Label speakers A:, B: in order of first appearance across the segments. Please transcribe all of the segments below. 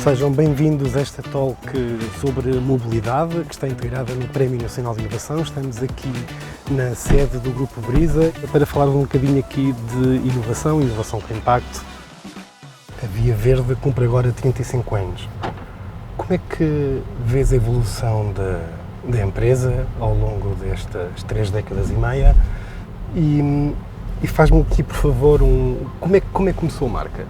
A: Sejam bem-vindos a esta talk sobre mobilidade, que está integrada no Prémio Nacional de Inovação. Estamos aqui na sede do Grupo Brisa para falar um bocadinho aqui de inovação com impacto. A Via Verde cumpre agora 35 anos. Como é que vês a evolução da empresa ao longo destas 3 décadas e meia? E faz-me aqui, por favor, como é que começou a marca?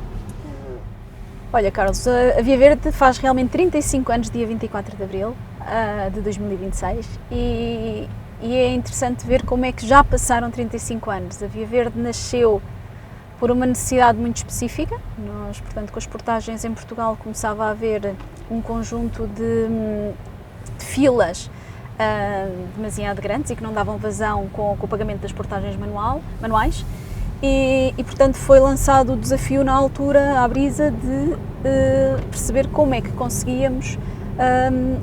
B: Olha, Carlos, a Via Verde faz realmente 35 anos, dia 24 de Abril de 2026 e é interessante ver como é que já passaram 35 anos. A Via Verde nasceu por uma necessidade muito específica. Nós, portanto, com as portagens em Portugal começava a haver um conjunto de filas demasiado grandes e que não davam vazão com o pagamento das portagens manuais. E, portanto, foi lançado o desafio na altura à Brisa de perceber como é que conseguíamos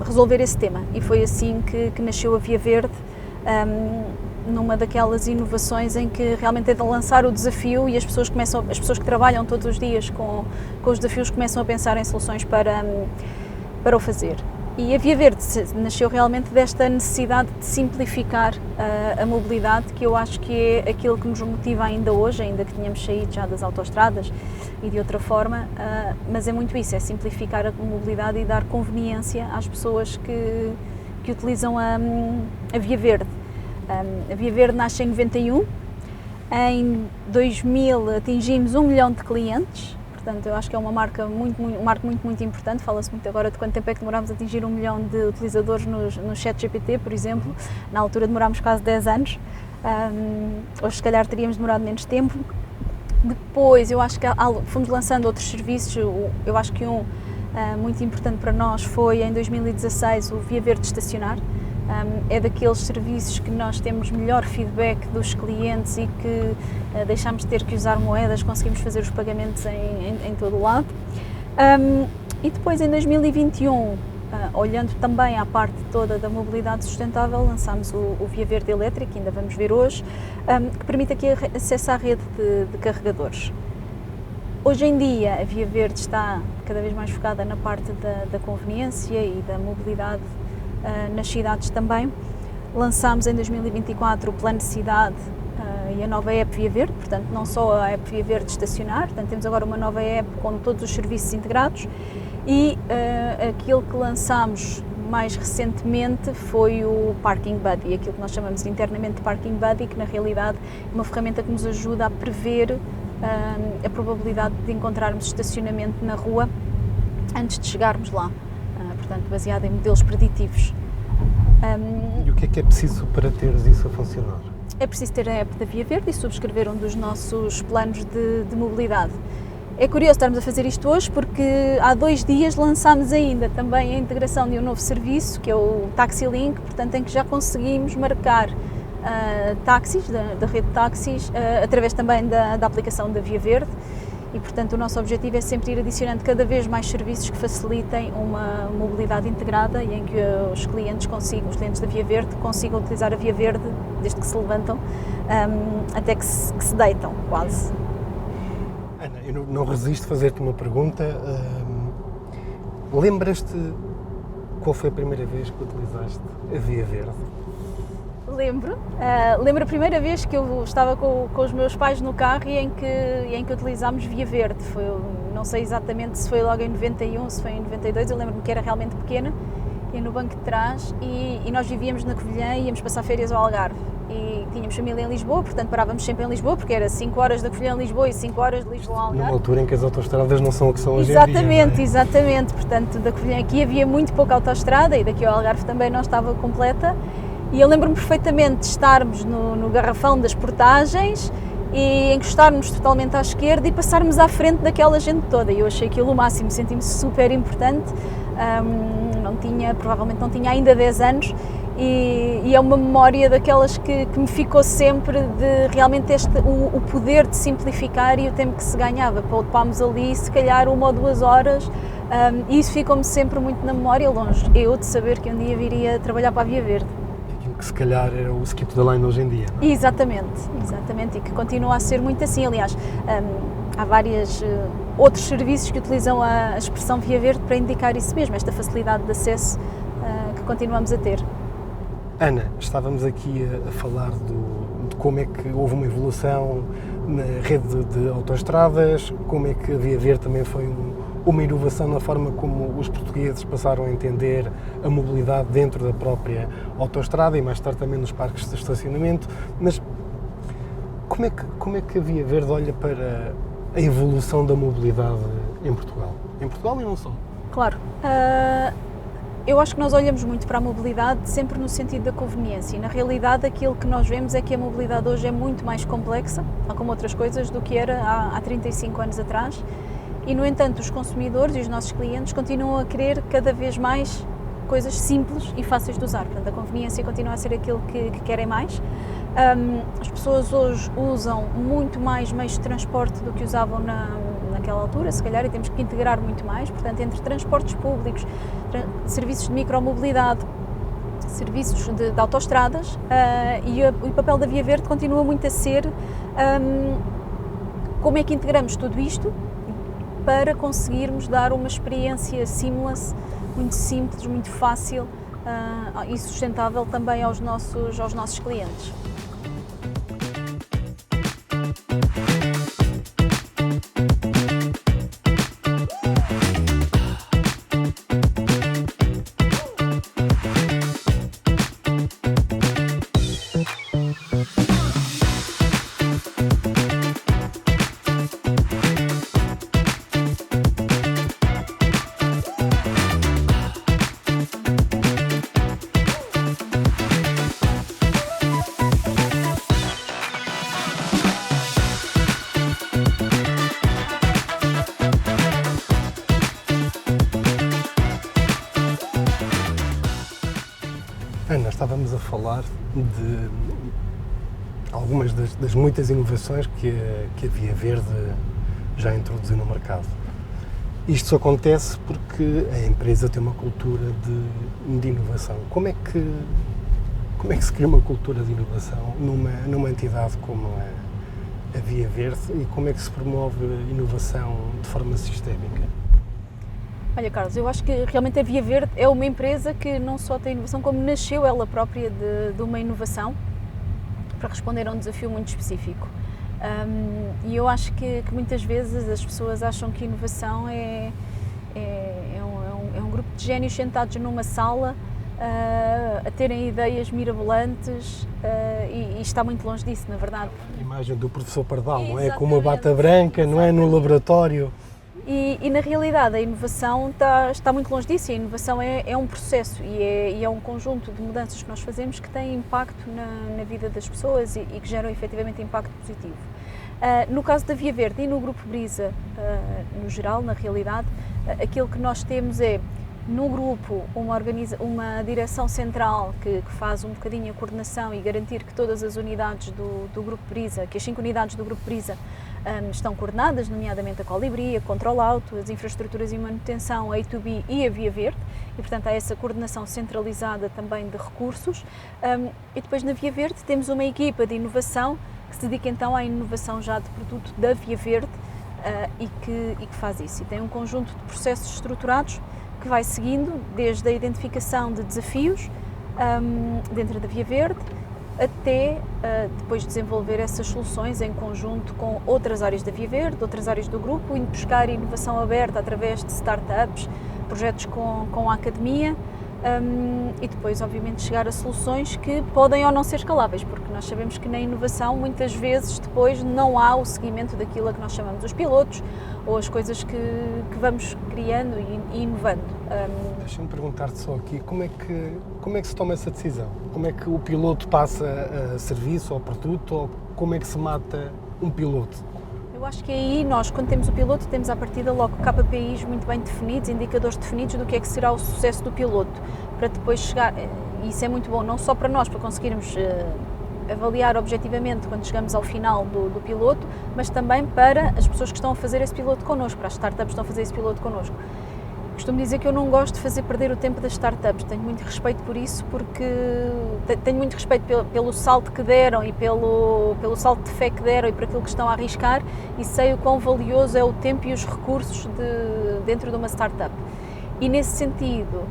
B: resolver esse tema. E foi assim que nasceu a Via Verde, numa daquelas inovações em que realmente é de lançar o desafio e as pessoas que trabalham todos os dias com os desafios começam a pensar em soluções para o fazer. E a Via Verde nasceu realmente desta necessidade de simplificar a mobilidade, que eu acho que é aquilo que nos motiva ainda hoje, ainda que tenhamos saído já das autoestradas e de outra forma, mas é muito isso, é simplificar a mobilidade e dar conveniência às pessoas que utilizam a Via Verde. A Via Verde nasce em 91, em 2000 atingimos 1 milhão de clientes. Portanto, eu acho que é uma marca muito importante. Fala-se muito agora de quanto tempo é que demorámos a atingir 1 milhão de utilizadores no ChatGPT, por exemplo. Na altura demorámos quase 10 anos. Hoje, se calhar, teríamos demorado menos tempo. Depois, eu acho que fomos lançando outros serviços. Eu acho que muito importante para nós foi, em 2016, o Via Verde Estacionar. É daqueles serviços que nós temos melhor feedback dos clientes e que deixámos de ter que usar moedas, conseguimos fazer os pagamentos em todo o lado. E depois, em 2021, olhando também à parte toda da mobilidade sustentável, lançámos o Via Verde Elétrico, que ainda vamos ver hoje, que permite aqui acesso à rede de carregadores. Hoje em dia, a Via Verde está cada vez mais focada na parte da conveniência e da mobilidade nas cidades também. Lançámos em 2024 o Plano de Cidade e a nova app Via Verde, portanto não só a app Via Verde Estacionar, portanto temos agora uma nova app com todos os serviços integrados e aquilo que lançámos mais recentemente foi o Parking Buddy, aquilo que nós chamamos internamente de Parking Buddy, que na realidade é uma ferramenta que nos ajuda a prever a probabilidade de encontrarmos estacionamento na rua antes de chegarmos lá. Portanto, baseado em modelos preditivos.
A: E o que é preciso para teres isso a funcionar?
B: É preciso ter a app da Via Verde e subscrever um dos nossos planos de mobilidade. É curioso estarmos a fazer isto hoje porque há 2 dias lançámos ainda também a integração de um novo serviço, que é o Taxi Link, portanto em que já conseguimos marcar táxis, da rede de táxis, através também da aplicação da Via Verde. E, portanto, o nosso objetivo é sempre ir adicionando cada vez mais serviços que facilitem uma mobilidade integrada e em que os clientes da Via Verde consigam utilizar a Via Verde desde que se levantam até que se deitam, quase.
A: Ana, eu não resisto a fazer-te uma pergunta. Lembras-te qual foi a primeira vez que utilizaste a Via Verde?
B: Lembro a primeira vez que eu estava com os meus pais no carro e em que utilizámos Via Verde. Não sei exatamente se foi logo em 91, se foi em 92, eu lembro-me que era realmente pequena, ia no banco de trás e nós vivíamos na Covilhã e íamos passar férias ao Algarve. E tínhamos família em Lisboa, portanto parávamos sempre em Lisboa, porque era 5 horas da Covilhã a Lisboa e 5 horas de Lisboa ao Algarve.
A: Numa altura em que as autoestradas não são o que são hoje em dia.
B: Exatamente. Portanto, da Covilhã aqui havia muito pouca autoestrada e daqui ao Algarve também não estava completa. E eu lembro-me perfeitamente de estarmos no garrafão das portagens e encostarmos totalmente à esquerda e passarmos à frente daquela gente toda. E eu achei aquilo o máximo, senti-me super importante. Provavelmente não tinha ainda 10 anos e é uma memória daquelas que me ficou sempre de realmente o poder de simplificar e o tempo que se ganhava. Poupámos ali se calhar 1 ou 2 horas e isso ficou-me sempre muito na memória, longe eu de saber que um dia viria trabalhar para a Via Verde.
A: Que se calhar era o skip the line hoje em dia, não é?
B: Exatamente, e que continua a ser muito assim. Aliás, há várias outros serviços que utilizam a expressão Via Verde para indicar isso mesmo, esta facilidade de acesso que continuamos a ter.
A: Ana, estávamos aqui a falar de como é que houve uma evolução na rede de autoestradas, como é que a Via Verde também foi uma inovação na forma como os portugueses passaram a entender a mobilidade dentro da própria autoestrada e mais tarde também nos parques de estacionamento, mas como é que a Via Verde olha para a evolução da mobilidade em Portugal? Em Portugal e não só?
B: Claro. Eu acho que nós olhamos muito para a mobilidade sempre no sentido da conveniência e, na realidade, aquilo que nós vemos é que a mobilidade hoje é muito mais complexa, tal como outras coisas, do que era há 35 anos atrás e, no entanto, os consumidores e os nossos clientes continuam a querer cada vez mais coisas simples e fáceis de usar. Portanto, a conveniência continua a ser aquilo que querem mais. As pessoas hoje usam muito mais meios de transporte do que usavam naquela altura, se calhar, e temos que integrar muito mais, portanto, entre transportes públicos, serviços de micromobilidade, serviços de autoestradas, e o papel da Via Verde continua muito a ser como é que integramos tudo isto para conseguirmos dar uma experiência seamless, muito simples, muito fácil e sustentável também aos nossos clientes.
A: Ana, estávamos a falar de algumas das muitas inovações que a Via Verde já introduziu no mercado. Isto acontece porque a empresa tem uma cultura de inovação. Como é que se cria uma cultura de inovação numa entidade como a Via Verde e como é que se promove inovação de forma sistémica?
B: Olha, Carlos, eu acho que realmente a Via Verde é uma empresa que não só tem inovação, como nasceu ela própria de uma inovação para responder a um desafio muito específico. E eu acho que muitas vezes as pessoas acham que inovação é um grupo de génios sentados numa sala a terem ideias mirabolantes e está muito longe disso, na verdade.
A: A imagem do professor Pardal, não é? Com uma bata branca, não é? No laboratório.
B: E na realidade a inovação está muito longe disso. A inovação é um processo e é um conjunto de mudanças que nós fazemos que têm impacto na vida das pessoas e que geram efetivamente impacto positivo. No caso da Via Verde e no Grupo Brisa, no geral, na realidade, aquilo que nós temos é, no grupo, uma direção central que faz um bocadinho a coordenação e garantir que todas as unidades do Grupo Brisa, que as 5 unidades do Grupo Brisa estão coordenadas, nomeadamente a Colibri, a Control Auto, as infraestruturas e manutenção, a A2B e a Via Verde, e portanto há essa coordenação centralizada também de recursos. E depois na Via Verde temos uma equipa de inovação que se dedica então à inovação já de produto da Via Verde e que faz isso. E tem um conjunto de processos estruturados que vai seguindo desde a identificação de desafios dentro da Via Verde até depois desenvolver essas soluções em conjunto com outras áreas da Via Verde, outras áreas do grupo, indo buscar inovação aberta através de startups, projetos com a academia e depois, obviamente, chegar a soluções que podem ou não ser escaláveis, porque nós sabemos que na inovação, muitas vezes, depois não há o seguimento daquilo a que nós chamamos os pilotos ou as coisas que vamos criando e inovando.
A: Deixa-me perguntar-te só aqui, como é que se toma essa decisão? Como é que o piloto passa a serviço ou produto, ou como é que se mata um piloto?
B: Eu acho que aí nós, quando temos o piloto, temos à partida logo KPIs muito bem definidos, indicadores definidos do que é que será o sucesso do piloto, para depois chegar, e isso é muito bom, não só para nós, para conseguirmos avaliar objetivamente quando chegamos ao final do piloto, mas também para as pessoas que estão a fazer esse piloto connosco, para as startups que estão a fazer esse piloto connosco. costumo dizer que eu não gosto de fazer perder o tempo das startups, tenho muito respeito por isso, porque tenho muito respeito pelo salto que deram e pelo salto de fé que deram e por aquilo que estão a arriscar, e sei o quão valioso é o tempo e os recursos dentro de uma startup. E nesse sentido,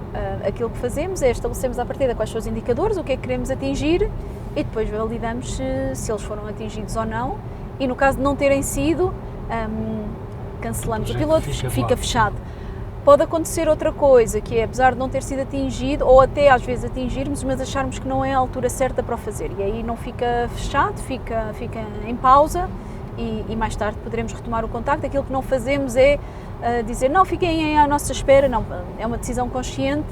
B: aquilo que fazemos é estabelecemos à partida quais são os indicadores, o que é que queremos atingir, e depois validamos se eles foram atingidos ou não, e no caso de não terem sido, cancelamos o piloto, fica fechado. Pode acontecer outra coisa, que é, apesar de não ter sido atingido, ou até às vezes atingirmos, mas acharmos que não é a altura certa para o fazer, e aí não fica fechado, fica em pausa, e mais tarde poderemos retomar o contacto. Aquilo que não fazemos é dizer, não, fiquem à nossa espera, não, é uma decisão consciente,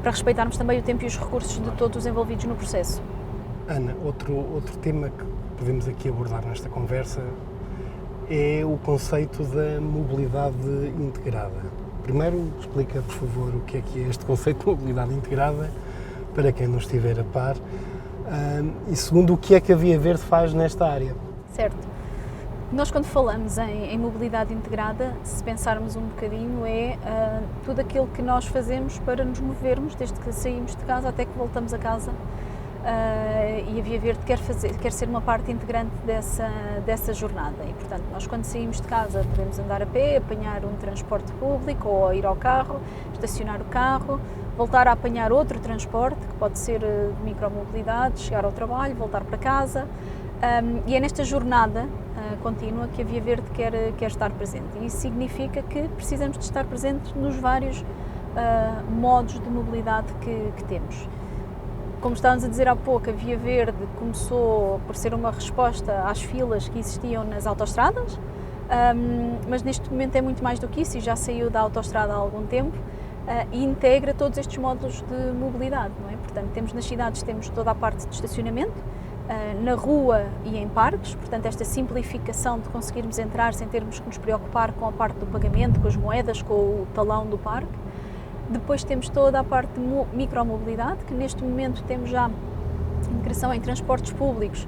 B: para respeitarmos também o tempo e os recursos de todos os envolvidos no processo.
A: Ana, outro tema que podemos aqui abordar nesta conversa é o conceito da mobilidade integrada. Primeiro, explica, por favor, o que é este conceito de mobilidade integrada, para quem não estiver a par, e segundo, o que é que a Via Verde faz nesta área?
B: Certo. Nós, quando falamos em mobilidade integrada, se pensarmos um bocadinho, é tudo aquilo que nós fazemos para nos movermos, desde que saímos de casa até que voltamos a casa. E a Via Verde quer ser uma parte integrante dessa jornada, e portanto nós, quando saímos de casa, podemos andar a pé, apanhar um transporte público ou ir ao carro, estacionar o carro, voltar a apanhar outro transporte, que pode ser de micromobilidade, chegar ao trabalho, voltar para casa, e é nesta jornada contínua que a Via Verde quer estar presente, e isso significa que precisamos de estar presentes nos vários modos de mobilidade que temos. Como estávamos a dizer há pouco, a Via Verde começou por ser uma resposta às filas que existiam nas autoestradas, mas neste momento é muito mais do que isso, e já saiu da autoestrada há algum tempo, e integra todos estes módulos de mobilidade, não é? Portanto, temos nas cidades, temos toda a parte de estacionamento, na rua e em parques, portanto esta simplificação de conseguirmos entrar sem termos que nos preocupar com a parte do pagamento, com as moedas, com o talão do parque. Depois temos toda a parte de micromobilidade, que neste momento temos já integração em transportes públicos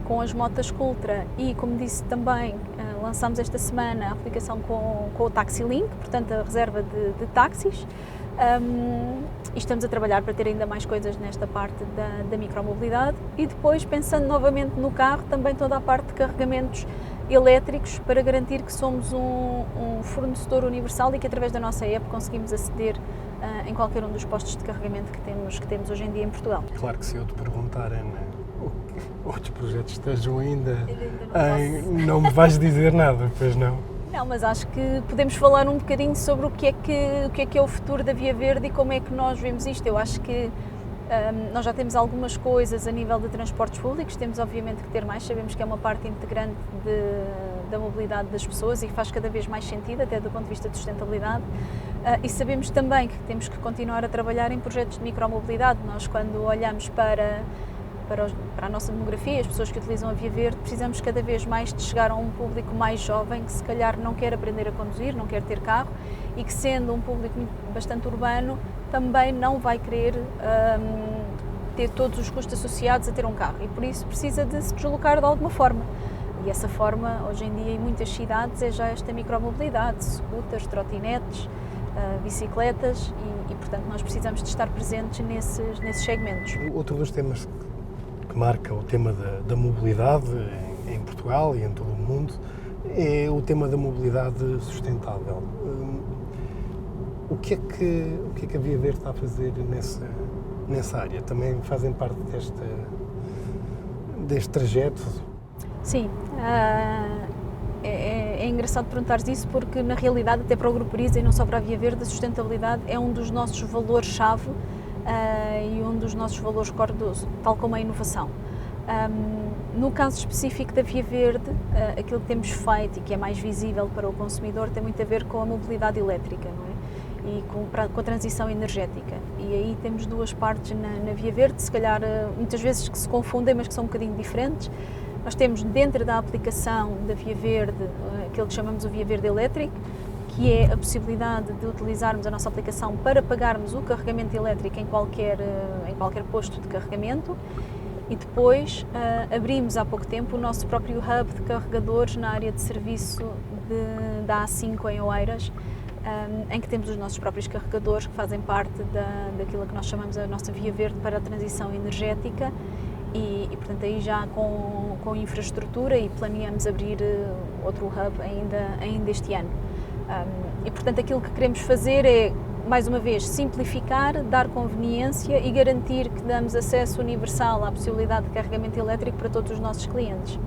B: com as motas Cultra, e, como disse também, lançámos esta semana a aplicação com o Taxi Link, portanto a reserva de táxis, e estamos a trabalhar para ter ainda mais coisas nesta parte da micromobilidade. E depois, pensando novamente no carro, também toda a parte de carregamentos elétricos, para garantir que somos um fornecedor universal e que, através da nossa app, conseguimos aceder em qualquer um dos postos de carregamento que temos hoje em dia em Portugal.
A: Claro que, se eu te perguntar, Ana, outros projetos estejam ainda não me vais dizer nada, pois não?
B: Não, mas acho que podemos falar um bocadinho sobre o que é o futuro da Via Verde e como é que nós vemos isto. Eu acho que nós já temos algumas coisas a nível de transportes públicos, temos obviamente que ter mais, sabemos que é uma parte integrante da mobilidade das pessoas e faz cada vez mais sentido, até do ponto de vista de sustentabilidade, e sabemos também que temos que continuar a trabalhar em projetos de micromobilidade. Nós, quando olhamos para a nossa demografia, as pessoas que utilizam a Via Verde, precisamos cada vez mais de chegar a um público mais jovem, que se calhar não quer aprender a conduzir, não quer ter carro, e que, sendo um público bastante urbano, também não vai querer ter todos os custos associados a ter um carro, e por isso precisa de se deslocar de alguma forma. E essa forma, hoje em dia, em muitas cidades, é já esta micromobilidade, scooters, trotinetes, bicicletas, e portanto nós precisamos de estar presentes nesses segmentos.
A: Outro dos temas que marca o tema da mobilidade em Portugal e em todo o mundo é o tema da mobilidade sustentável. O que é que a Via Verde está a fazer nessa área? Também fazem parte deste trajeto?
B: Sim, é engraçado perguntares isso, porque na realidade, até para o Grupo Brisa e não só para a Via Verde, a sustentabilidade é um dos nossos valores-chave e um dos nossos valores core, tal como a inovação. No caso específico da Via Verde, aquilo que temos feito e que é mais visível para o consumidor tem muito a ver com a mobilidade elétrica, não é? E com a transição energética. E aí temos duas partes na Via Verde, se calhar muitas vezes que se confundem, mas que são um bocadinho diferentes. Nós temos dentro da aplicação da Via Verde aquilo que chamamos o Via Verde Elétrico, que é a possibilidade de utilizarmos a nossa aplicação para pagarmos o carregamento elétrico em qualquer posto de carregamento. E depois abrimos há pouco tempo o nosso próprio hub de carregadores na área de serviço da A5 em Oeiras, em que temos os nossos próprios carregadores que fazem parte daquilo que nós chamamos a nossa via verde para a transição energética e portanto aí já com infraestrutura e planeamos abrir outro hub ainda este ano. E portanto aquilo que queremos fazer é, mais uma vez, simplificar, dar conveniência e garantir que damos acesso universal à possibilidade de carregamento elétrico para todos os nossos clientes.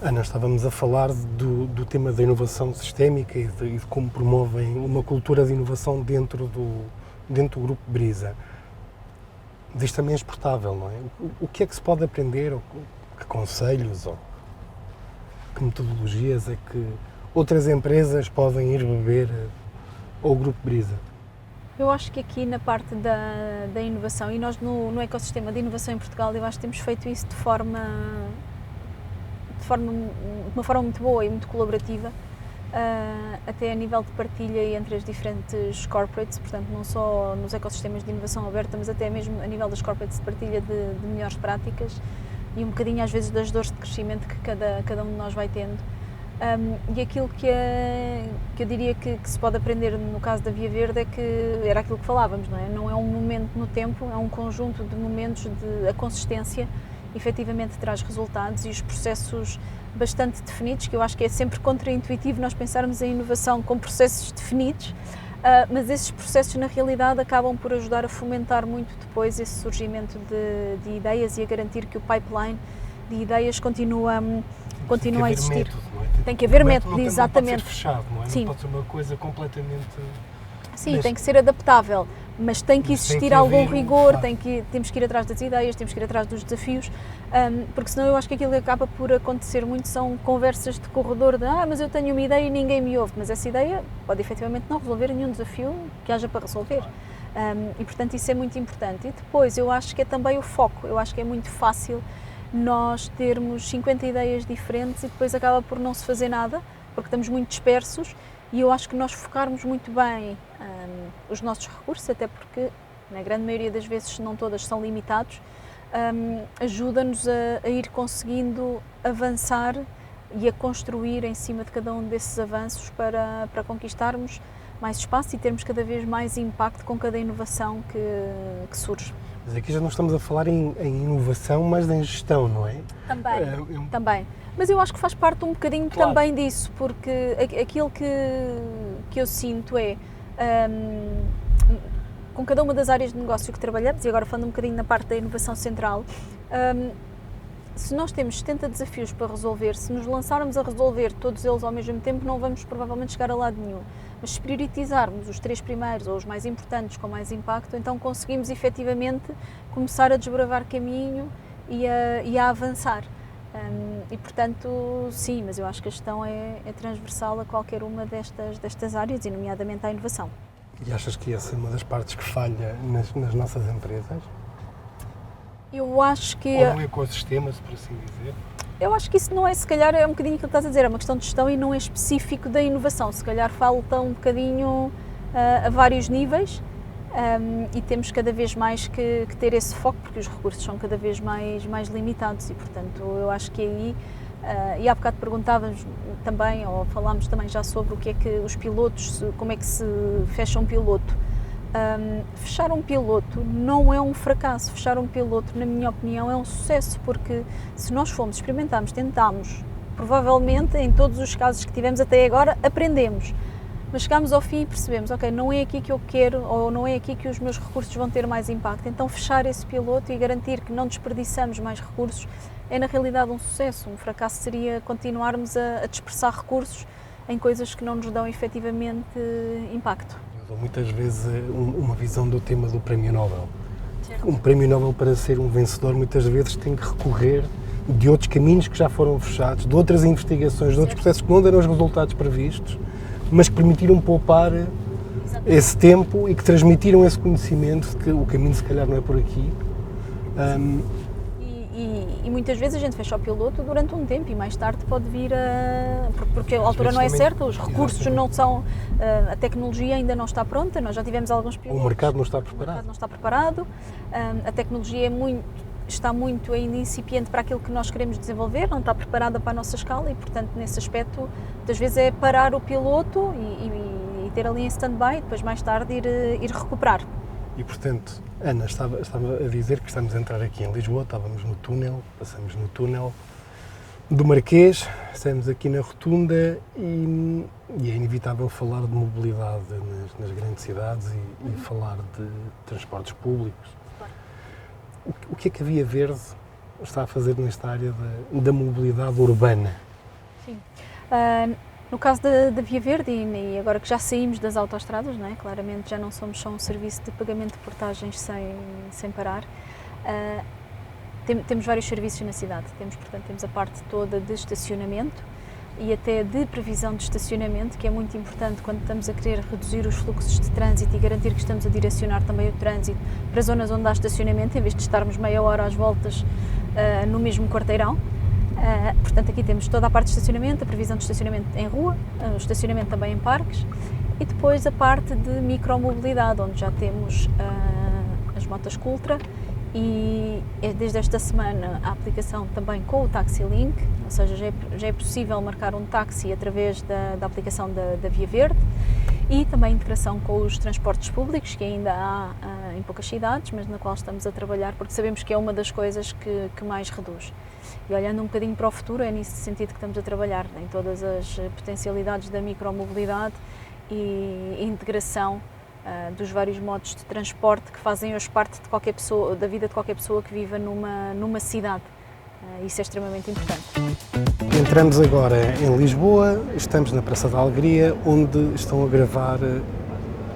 A: Ana, estávamos a falar do tema da inovação sistémica e de como promovem uma cultura de inovação dentro do Grupo Brisa. Isto também é exportável, não é? O que é que se pode aprender, ou que conselhos, ou que metodologias é que outras empresas podem ir beber ao Grupo Brisa?
B: Eu acho que aqui na parte da inovação, e nós no ecossistema de inovação em Portugal, eu acho que temos feito isso de uma forma muito boa e muito colaborativa, até a nível de partilha entre as diferentes corporates, portanto não só nos ecossistemas de inovação aberta, mas até mesmo a nível das corporates de partilha de melhores práticas e um bocadinho às vezes das dores de crescimento que cada um de nós vai tendo. E aquilo que eu diria que se pode aprender no caso da Via Verde é que era aquilo que falávamos, não é? Não é um momento no tempo, é um conjunto de momentos de a consistência efetivamente traz resultados e os processos bastante definidos, que eu acho que é sempre contraintuitivo nós pensarmos em inovação com processos definidos, mas esses processos na realidade acabam por ajudar a fomentar muito depois esse surgimento de ideias e a garantir que o pipeline de ideias continua a existir.
A: Método, não é?
B: Tem que haver método,
A: exatamente.
B: exatamente.
A: Não pode ser fechado, não é?
B: Sim.
A: Não pode ser uma coisa completamente...
B: Sim, tem que ser adaptável, mas tem que existir algum rigor, temos que ir atrás das ideias, temos que ir atrás dos desafios, porque senão eu acho que aquilo que acaba por acontecer muito são conversas de corredor de mas eu tenho uma ideia e ninguém me ouve, mas essa ideia pode efetivamente não resolver nenhum desafio que haja para resolver. E portanto isso é muito importante. E depois eu acho que é também o foco, eu acho que é muito fácil nós termos 50 ideias diferentes e depois acaba por não se fazer nada, porque estamos muito dispersos. E eu acho que nós focarmos muito bem os nossos recursos, até porque na grande maioria das vezes, se não todas, são limitados, ajuda-nos a ir conseguindo avançar e a construir em cima de cada um desses avanços para conquistarmos mais espaço e termos cada vez mais impacto com cada inovação que surge.
A: Mas aqui já não estamos a falar em inovação, mas em gestão, não é?
B: Também. Mas eu acho que faz parte um bocadinho também disso, porque aquilo que eu sinto é, com cada uma das áreas de negócio que trabalhamos, e agora falando um bocadinho na parte da inovação central, se nós temos 70 desafios para resolver, se nos lançarmos a resolver todos eles ao mesmo tempo, não vamos provavelmente chegar a lado nenhum. Mas se priorizarmos os 3 primeiros ou os mais importantes com mais impacto, então conseguimos efetivamente começar a desbravar caminho e a avançar. E portanto, sim, mas eu acho que a gestão é transversal a qualquer uma destas áreas, e nomeadamente à inovação.
A: E achas que essa é uma das partes que falha nas nossas empresas?
B: Eu acho que...
A: Ou no ecossistema, se por assim dizer?
B: Eu acho que isso não é, se calhar, é um bocadinho aquilo que estás a dizer, é uma questão de gestão e não é específico da inovação. Se calhar falta um bocadinho a vários níveis e temos cada vez mais que ter esse foco, porque os recursos são cada vez mais limitados e, portanto, eu acho que aí... e há bocado perguntávamos também, ou falámos também já sobre o que é que os pilotos, como é que se fecha um piloto. Fechar um piloto não é um fracasso, fechar um piloto, na minha opinião, é um sucesso, porque se nós fomos, experimentámos, tentámos, provavelmente em todos os casos que tivemos até agora, aprendemos, mas chegámos ao fim e percebemos, ok, não é aqui que eu quero, ou não é aqui que os meus recursos vão ter mais impacto, então fechar esse piloto e garantir que não desperdiçamos mais recursos é na realidade um sucesso. Um fracasso seria continuarmos a dispersar recursos em coisas que não nos dão efetivamente impacto.
A: Muitas vezes uma visão do tema do Prémio Nobel.
B: Certo.
A: Um Prémio Nobel, para ser um vencedor, muitas vezes tem que recorrer de outros caminhos que já foram fechados, de outras investigações, de outros processos que não deram os resultados previstos, mas que permitiram poupar esse tempo e que transmitiram esse conhecimento de que o caminho se calhar não é por aqui.
B: E muitas vezes a gente fecha o piloto durante um tempo e mais tarde pode vir porque a altura não é certa, os recursos não são, a tecnologia ainda não está pronta, nós já tivemos alguns pilotos.
A: O mercado não está
B: preparado. A tecnologia está muito ainda incipiente para aquilo que nós queremos desenvolver, não está preparada para a nossa escala e, portanto, nesse aspecto, muitas vezes é parar o piloto e ter ali em stand-by e depois mais tarde ir recuperar.
A: E portanto, Ana, estava a dizer que estamos a entrar aqui em Lisboa, estávamos no túnel, passamos no túnel do Marquês, estamos aqui na rotunda e é inevitável falar de mobilidade nas grandes cidades e falar de transportes públicos.
B: Claro.
A: O que é que a Via Verde está a fazer nesta área da mobilidade urbana?
B: Sim. No caso da Via Verde, e agora que já saímos das autoestradas, não é? Claramente já não somos só um serviço de pagamento de portagens sem parar, temos vários serviços na cidade. Portanto, temos a parte toda de estacionamento e até de previsão de estacionamento, que é muito importante quando estamos a querer reduzir os fluxos de trânsito e garantir que estamos a direcionar também o trânsito para zonas onde há estacionamento, em vez de estarmos meia hora às voltas no mesmo quarteirão. Portanto, aqui temos toda a parte de estacionamento, a previsão de estacionamento em rua, o estacionamento também em parques e depois a parte de micromobilidade, onde já temos as motas Cultra e desde esta semana a aplicação também com o Taxi Link, ou seja, já é possível marcar um táxi através da aplicação da Via Verde e também a integração com os transportes públicos, que ainda há em poucas cidades, mas na qual estamos a trabalhar porque sabemos que é uma das coisas que mais reduz. E olhando um bocadinho para o futuro, é nesse sentido que estamos a trabalhar, em todas as potencialidades da micromobilidade e integração dos vários modos de transporte que fazem hoje parte de qualquer pessoa, da vida de qualquer pessoa que viva numa cidade. Isso é extremamente importante.
A: Entramos agora em Lisboa, estamos na Praça da Alegria, onde estão a gravar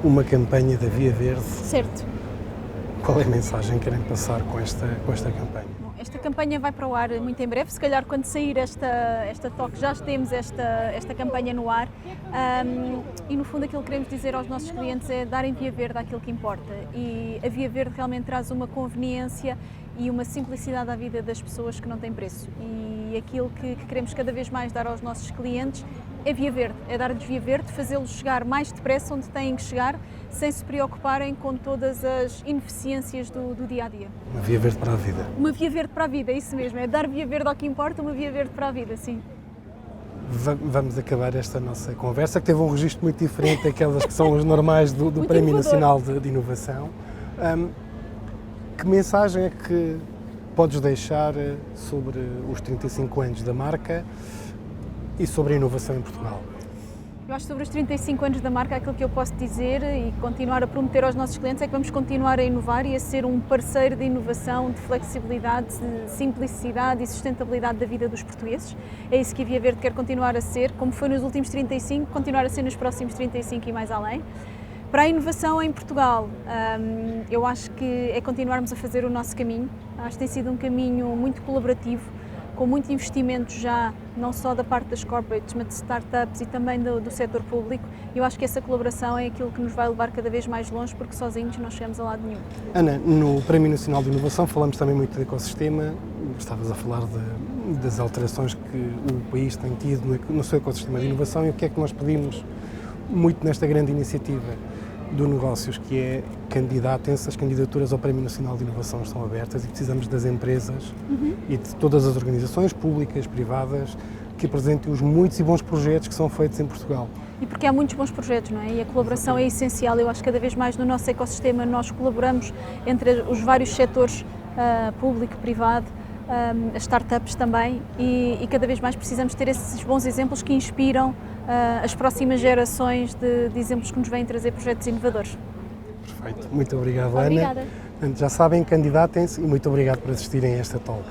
A: uma campanha da Via Verde.
B: Certo.
A: Qual é a mensagem que querem passar com esta campanha?
B: Esta campanha vai para o ar muito em breve, se calhar quando sair esta talk já temos esta campanha no ar e no fundo aquilo que queremos dizer aos nossos clientes é darem Via Verde àquilo que importa e a Via Verde realmente traz uma conveniência e uma simplicidade à vida das pessoas que não tem preço e aquilo que queremos cada vez mais dar aos nossos clientes é Via Verde, é dar-lhes Via Verde, fazê-los chegar mais depressa onde têm que chegar, sem se preocuparem com todas as ineficiências do dia-a-dia.
A: Uma Via Verde para a vida.
B: Uma Via Verde para a vida, é isso mesmo, é dar Via Verde ao que importa, uma Via Verde para a vida, sim.
A: Vamos acabar esta nossa conversa, que teve um registro muito diferente daquelas que são os normais do Prémio Nacional de Inovação. Que mensagem é que podes deixar sobre os 35 anos da marca e sobre a inovação em Portugal?
B: Eu acho que sobre os 35 anos da marca, aquilo que eu posso dizer e continuar a prometer aos nossos clientes é que vamos continuar a inovar e a ser um parceiro de inovação, de flexibilidade, de simplicidade e sustentabilidade da vida dos portugueses. É isso que a Via Verde quer continuar a ser, como foi nos últimos 35, continuar a ser nos próximos 35 e mais além. Para a inovação em Portugal, eu acho que é continuarmos a fazer o nosso caminho. Acho que tem sido um caminho muito colaborativo, com muito investimento já, não só da parte das corporates, mas de startups e também do setor público. Eu acho que essa colaboração é aquilo que nos vai levar cada vez mais longe, porque sozinhos não chegamos a lado nenhum.
A: Ana, no Prémio Nacional de Inovação falamos também muito de ecossistema, estavas a falar das alterações que o país tem tido no seu ecossistema de inovação e o que é que nós pedimos muito nesta grande iniciativa do Negócios, que é candidatem-se, as candidaturas ao Prémio Nacional de Inovação estão abertas e precisamos das empresas e de todas as organizações públicas, privadas, que apresentem os muitos e bons projetos que são feitos em Portugal.
B: E porque há muitos bons projetos, não é? E a colaboração é essencial. Eu acho que cada vez mais no nosso ecossistema nós colaboramos entre os vários setores, público, privado, as startups também, e cada vez mais precisamos ter esses bons exemplos que inspiram as próximas gerações de exemplos que nos vêm trazer projetos inovadores.
A: Perfeito. Muito obrigado,
B: Obrigada.
A: Ana. Já sabem, candidatem-se e muito obrigado por assistirem a esta talk.